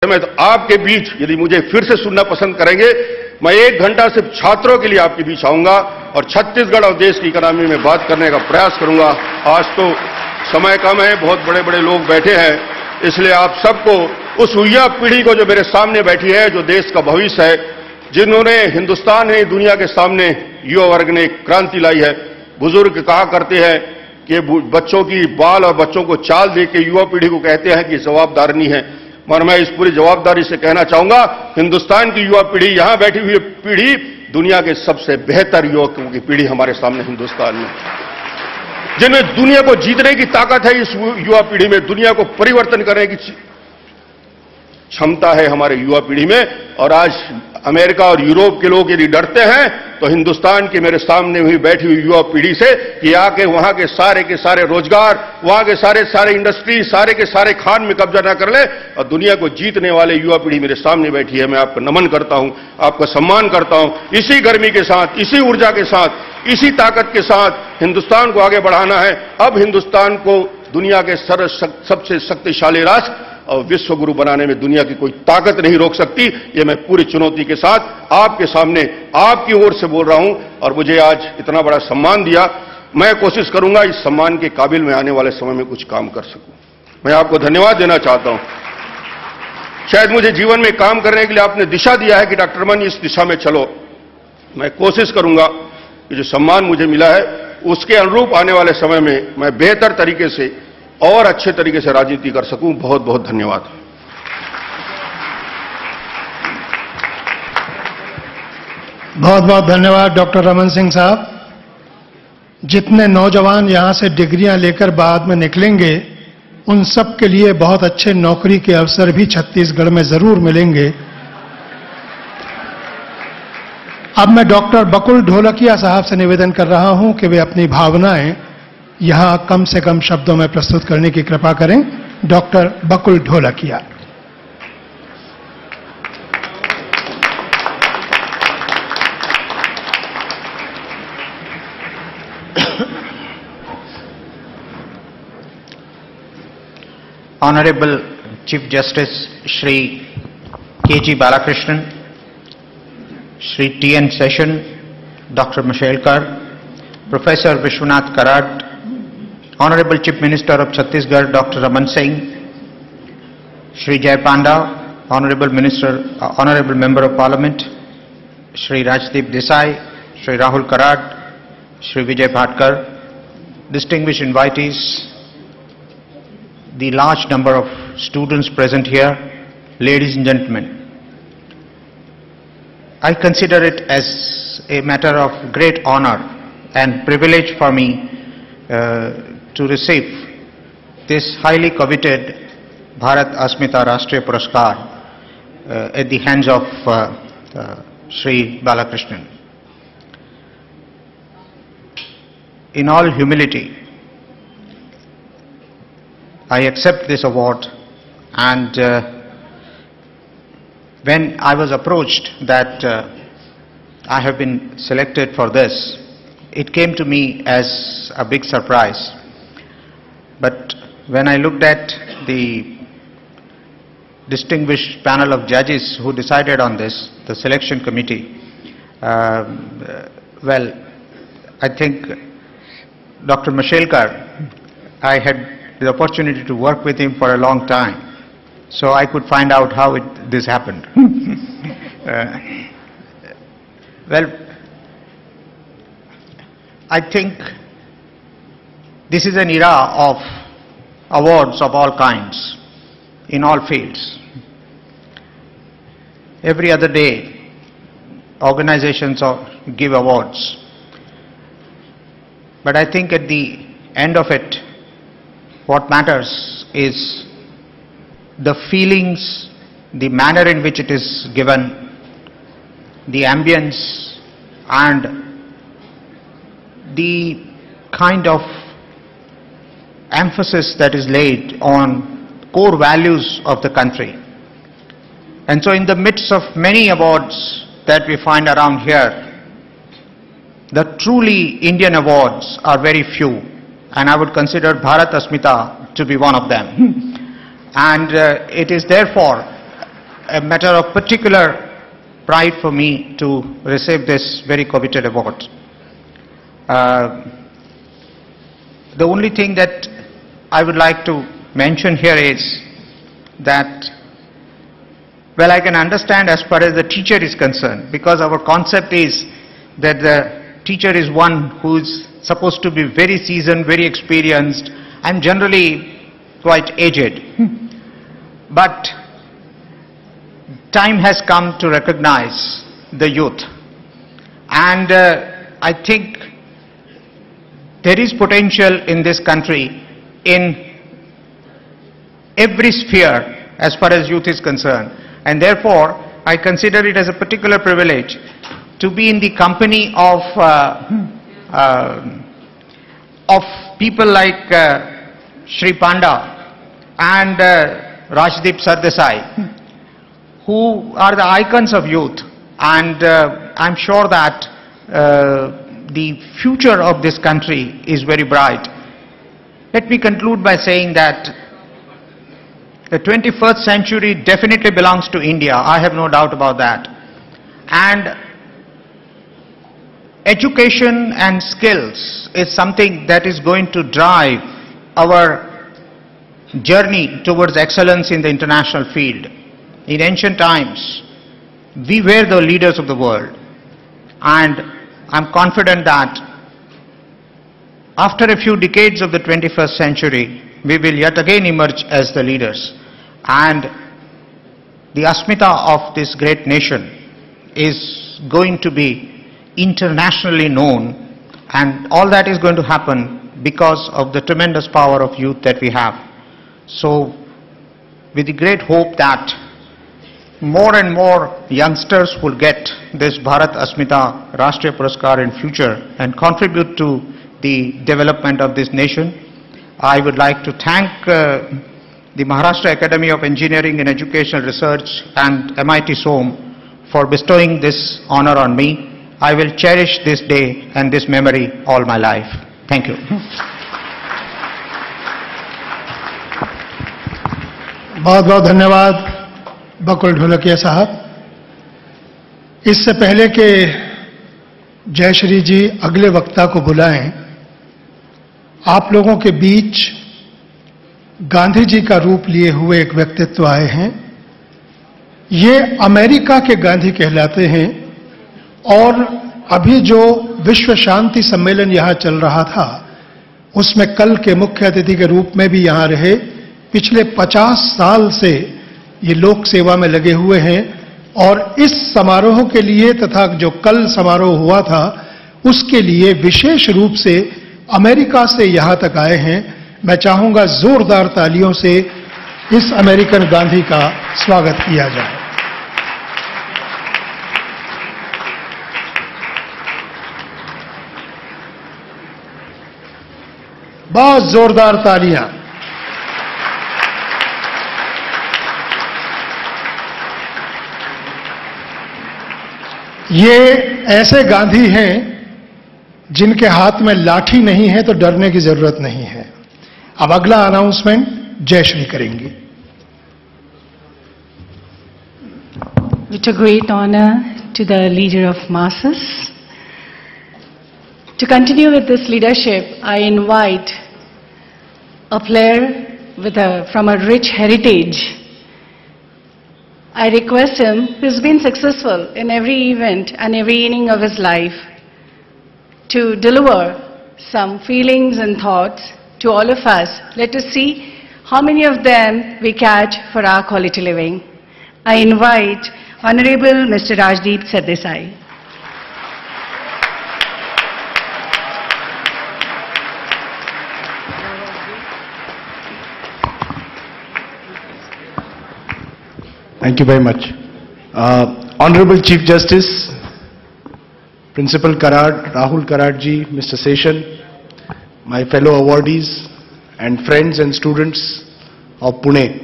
समय तो आपके बीच यदि मुझे फिर से सुनना पसंद करेंगे, मैं 1 घंटा सिर्फ छात्रों के लिए आपके बीच आऊंगा और छत्तीसगढ़ और देश की इकोनॉमी में बात करने का प्रयास करूंगा। आज तो समय कम है, बहुत बड़े बड़े लोग बैठे हैं, इसलिए आप सबको उस युवा पीढ़ी को जो मेरे सामने बैठी है, जो देश का भविष्य है, जिन्होंने हिंदुस्तान ने दुनिया के सामने युवा वर्ग ने क्रांति लाई है। बुजुर्ग कहा करते हैं कि बच्चों की बाल और बच्चों को चाल देख के युवा पीढ़ी को कहते हैं कि जवाबदार नहीं है, मगर मैं इस पूरी जवाबदारी से कहना चाहूंगा, हिंदुस्तान की युवा पीढ़ी, यहां बैठी हुई पीढ़ी दुनिया के सबसे बेहतर युवकों की पीढ़ी हमारे सामने हिंदुस्तान में, जिनमें दुनिया को जीतने की ताकत है। इस युवा पीढ़ी में दुनिया को परिवर्तन करने की क्षमता है हमारे युवा पीढ़ी में। और आज अमेरिका और यूरोप के लोग यदि डरते हैं तो हिंदुस्तान की मेरे सामने हुई बैठी हुई युवा पीढ़ी से कि आके वहां के सारे रोजगार, वहां के सारे इंडस्ट्री, सारे के सारे खान में कब्जा ना कर ले और दुनिया को जीतने वाले युवा पीढ़ी मेरे सामने बैठी है। मैं आपको नमन करता हूं, आपका सम्मान करता हूं। इसी गर्मी के साथ, इसी ऊर्जा के साथ, इसी ताकत के साथ हिंदुस्तान को आगे बढ़ाना है। अब हिंदुस्तान को दुनिया के सबसे शक्तिशाली राष्ट्र और विश्व गुरु बनाने में दुनिया की कोई ताकत नहीं रोक सकती। ये मैं पूरी चुनौती के साथ आपके सामने आपकी ओर से बोल रहा हूं और मुझे आज इतना बड़ा सम्मान दिया। मैं कोशिश करूंगा इस सम्मान के काबिल में आने वाले समय में कुछ काम कर सकूं। मैं आपको धन्यवाद देना चाहता हूं। शायद मुझे जीवन में काम करने के लिए आपने दिशा दिया है कि डॉक्टर रमन इस दिशा में चलो। मैं कोशिश करूंगा कि जो सम्मान मुझे मिला है उसके अनुरूप आने वाले समय में मैं बेहतर तरीके से और अच्छे तरीके से राजनीति कर सकूं। बहुत बहुत धन्यवाद। बहुत बहुत धन्यवाद डॉक्टर रमन सिंह साहब। जितने नौजवान यहां से डिग्रियां लेकर बाद में निकलेंगे, उन सब के लिए बहुत अच्छे नौकरी के अवसर भी छत्तीसगढ़ में जरूर मिलेंगे। अब मैं डॉक्टर बकुल ढोलकिया साहब से निवेदन कर रहा हूं कि वे अपनी भावनाएं यहां कम से कम शब्दों में प्रस्तुत करने की कृपा करें। Doctor Bakul Dholakia. Honorable Chief Justice Shri K.G. Balakrishnan, Shri T.N. Session, Dr. Mashelkar, Professor Vishwanath Karad, Honorable Chief Minister of Chhattisgarh Dr. Raman Singh, Shri Jay Panda, Honorable Member of Parliament, Shri Rajdeep Desai, Shri Rahul Karad, Shri Vijay Bhatkar, distinguished invitees, the large number of students present here, ladies and gentlemen. I consider it as a matter of great honor and privilege for me to receive this highly coveted Bharat Asmita Rashtriya Puraskar at the hands of Shri Balakrishnan. In all humility, I accept this award, and when I was approached that I have been selected for this, it came to me as a big surprise. But when I looked at the distinguished panel of judges who decided on this, the selection committee, well, I think Dr. Mashelkar, I had the opportunity to work with him for a long time, so I could find out how this happened. Well, I think this is an era of awards of all kinds, in all fields. Every other day, organizations give awards. But I think at the end of it, what matters is the feelings, the manner in which it is given, the ambience, and the kind of emphasis that is laid on core values of the country. And so in the midst of many awards that we find around here, the truly Indian awards are very few, and I would consider Bharat Asmita to be one of them. And it is therefore a matter of particular pride for me to receive this very coveted award. The only thing that I would like to mention here is that, well, I can understand as far as the teacher is concerned, because our concept is that the teacher is one who is supposed to be very seasoned, very experienced. I'm generally quite aged. But time has come to recognize the youth. And I think there is potential in this country in every sphere as far as youth is concerned. And therefore, I consider it as a particular privilege to be in the company of people like Shri Panda and Rajdeep Sardesai, who are the icons of youth. And I'm sure that the future of this country is very bright. Let me conclude by saying that the 21st century definitely belongs to India. I have no doubt about that. And education and skills is something that is going to drive our journey towards excellence in the international field. In ancient times, we were the leaders of the world, and I'm confident that after a few decades of the 21st century, we will yet again emerge as the leaders. And the Asmita of this great nation is going to be internationally known, and all that is going to happen because of the tremendous power of youth that we have. So, with the great hope that more and more youngsters will get this Bharat Asmita Rashtriya Puraskar in future and contribute to the development of this nation, I would like to thank the Maharashtra Academy of Engineering and Educational Research and MIT SOM for bestowing this honor on me. I will cherish this day and this memory all my life. Thank you. बहुत बहुत धन्यवाद बकुल ढोलकिया साहब। इससे पहले कि जयश्री जी अगले वक्ता को बुलाएं, आप लोगों के बीच गांधी जी का रूप लिए हुए एक व्यक्तित्व आए हैं। ये अमेरिका के गांधी कहलाते हैं और अभी जो विश्व शांति सम्मेलन यहां चल रहा था, उसमें कल के मुख्य अतिथि के रूप में भी यहां रहे। पिछले 50 साल से ये लोक सेवा में लगे हुए हैं और इस समारोह के लिए तथा जो कल समारोह हुआ था उसके लिए विशेष रूप से अमेरिका से यहां तक आए हैं। मैं चाहूंगा जोरदार तालियों से इस अमेरिकन गांधी का स्वागत किया जाए। बहुत जोरदार तालियां। ये ऐसे गांधी हैं जिनके हाथ में लाठी नहीं है तो डरने की जरूरत नहीं है। अब अगला अनाउंसमेंट जयश्री करेंगी। It's a great honor to the leader of masses. To continue with this leadership, I invite a player from a rich heritage. I request him, who's been successful in every event and every inning of his life, to deliver some feelings and thoughts to all of us. Let us see how many of them we catch for our quality living. I invite Honorable Mr. Rajdeep Sardesai. Thank you very much. Honorable Chief Justice, Principal Karad, Rahul Karad ji, Mr. Seshan, my fellow awardees and friends and students of Pune.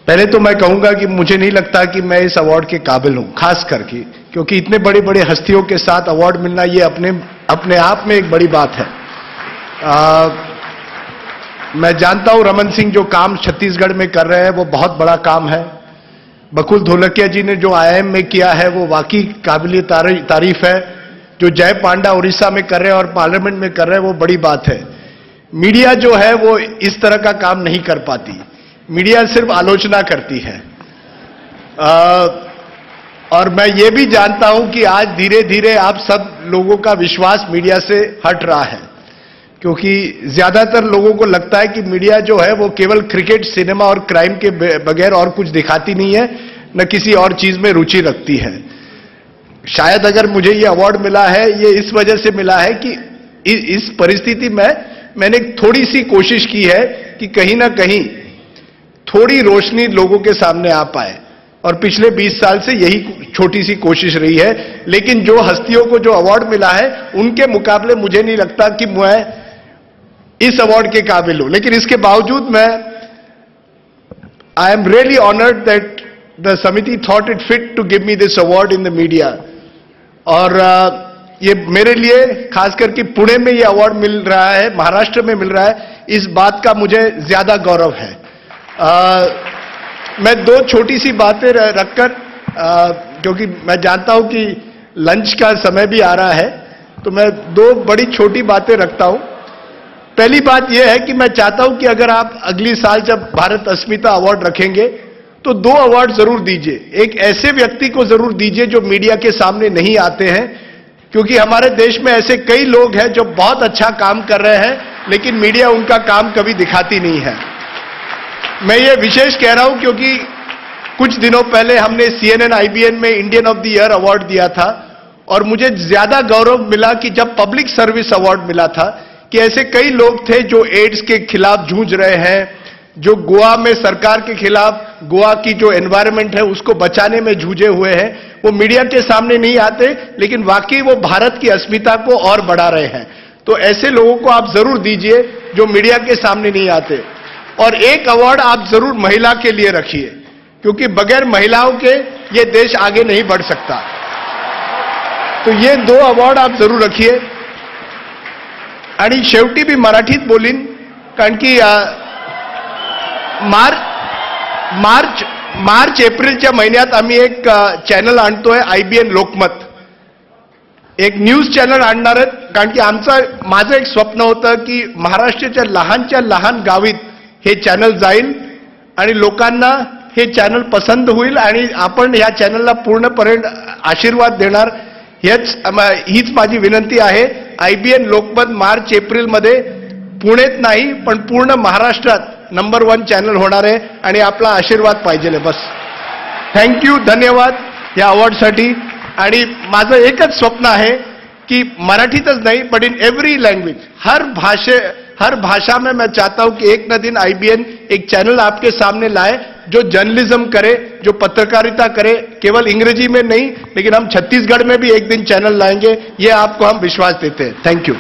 पहले तो मैं कहूंगा कि मुझे नहीं लगता कि मैं इस अवार्ड के काबिल हूं, खास करके क्योंकि इतने बड़े बड़े हस्तियों के साथ अवार्ड मिलना ये अपने आप में एक बड़ी बात है। मैं जानता हूं रमन सिंह जो काम छत्तीसगढ़ में कर रहे हैं वो बहुत बड़ा काम है। बकुल धोलकिया जी ने जो आईआईएम में किया है वो वाकई काबिल तारीफ है। जो जय पांडा उड़ीसा में कर रहे हैं और पार्लियामेंट में कर रहे हैं वो बड़ी बात है। मीडिया जो है वो इस तरह का काम नहीं कर पाती, मीडिया सिर्फ आलोचना करती है। और मैं ये भी जानता हूं कि आज धीरे धीरे आप सब लोगों का विश्वास मीडिया से हट रहा है, क्योंकि ज्यादातर लोगों को लगता है कि मीडिया जो है वो केवल क्रिकेट, सिनेमा और क्राइम के बगैर और कुछ दिखाती नहीं है, न किसी और चीज में रुचि रखती है। शायद अगर मुझे ये अवार्ड मिला है ये इस वजह से मिला है कि इस परिस्थिति में मैंने थोड़ी सी कोशिश की है कि कहीं ना कहीं थोड़ी रोशनी लोगों के सामने आ पाए, और पिछले 20 साल से यही छोटी सी कोशिश रही है। लेकिन जो हस्तियों को जो अवार्ड मिला है उनके मुकाबले मुझे नहीं लगता कि मैं इस अवार्ड के काबिल हूं, लेकिन इसके बावजूद मैं I am really honoured that the समिति thought it fit to give me this award in the media. और ये मेरे लिए खास करके पुणे में ये अवार्ड मिल रहा है, महाराष्ट्र में मिल रहा है, इस बात का मुझे ज्यादा गौरव है। मैं दो छोटी सी बातें रखकर, क्योंकि मैं जानता हूं कि लंच का समय भी आ रहा है, तो मैं दो बड़ी छोटी बातें रखता हूं। पहली बात यह है कि मैं चाहता हूं कि अगर आप अगली साल जब भारत अस्मिता अवार्ड रखेंगे तो 2 अवार्ड जरूर दीजिए। एक ऐसे व्यक्ति को जरूर दीजिए जो मीडिया के सामने नहीं आते हैं, क्योंकि हमारे देश में ऐसे कई लोग हैं जो बहुत अच्छा काम कर रहे हैं लेकिन मीडिया उनका काम कभी दिखाती नहीं है। मैं ये विशेष कह रहा हूं क्योंकि कुछ दिनों पहले हमने CNN IBN में Indian of the year award दिया था, और मुझे ज्यादा गौरव मिला कि जब पब्लिक सर्विस अवार्ड मिला था कि ऐसे कई लोग थे जो एड्स के खिलाफ जूझ रहे हैं, जो गोवा में सरकार के खिलाफ गोवा की जो एनवायरनमेंट है उसको बचाने में जूझे हुए हैं। वो मीडिया के सामने नहीं आते, लेकिन वाकई वो भारत की अस्मिता को और बढ़ा रहे हैं। तो ऐसे लोगों को आप जरूर दीजिए जो मीडिया के सामने नहीं आते। और एक अवार्ड आप जरूर महिला के लिए रखिए, क्योंकि बगैर महिलाओं के ये देश आगे नहीं बढ़ सकता। तो ये 2 अवार्ड आप जरूर रखिए। आणि शेवटी मी मराठीत बोलीन, कारण की मार्च एप्रिलच्या महिन्यात आम्ही एक चॅनल आणतोय, IBN लोकमत, एक न्यूज चॅनल आणणार आहेत। कारण की माझं एक स्वप्न होतं की महाराष्ट्राच्या लहानच्या लहान गावीत हे चॅनल जाईल आणि लोकांना हे चॅनल पसंत होईल आणि आपण ह्या चॅनलला पूर्णपणे आशीर्वाद देणार, हीच माझी विनंती आहे। IBN लोकमत मार्च एप्रिल मध्ये पुणेत नाही पण पूर्ण महाराष्ट्रात नंबर 1 चॅनल होणार आहे आणि आपला आशीर्वाद पाहिजे। बस, थँक्यू, धन्यवाद या अवॉर्डसाठी। आणि माझं एकच स्वप्न आहे कि मराठीतच नहीं बट इन एवरी लैंग्वेज, हर भाषा में मैं चाहता हूं कि एक न दिन IBN एक चैनल आपके सामने लाए जो जर्नलिज्म करे, जो पत्रकारिता करे, केवल अंग्रेजी में नहीं, लेकिन हम छत्तीसगढ़ में भी एक दिन चैनल लाएंगे, ये आपको हम विश्वास देते हैं। Thank you.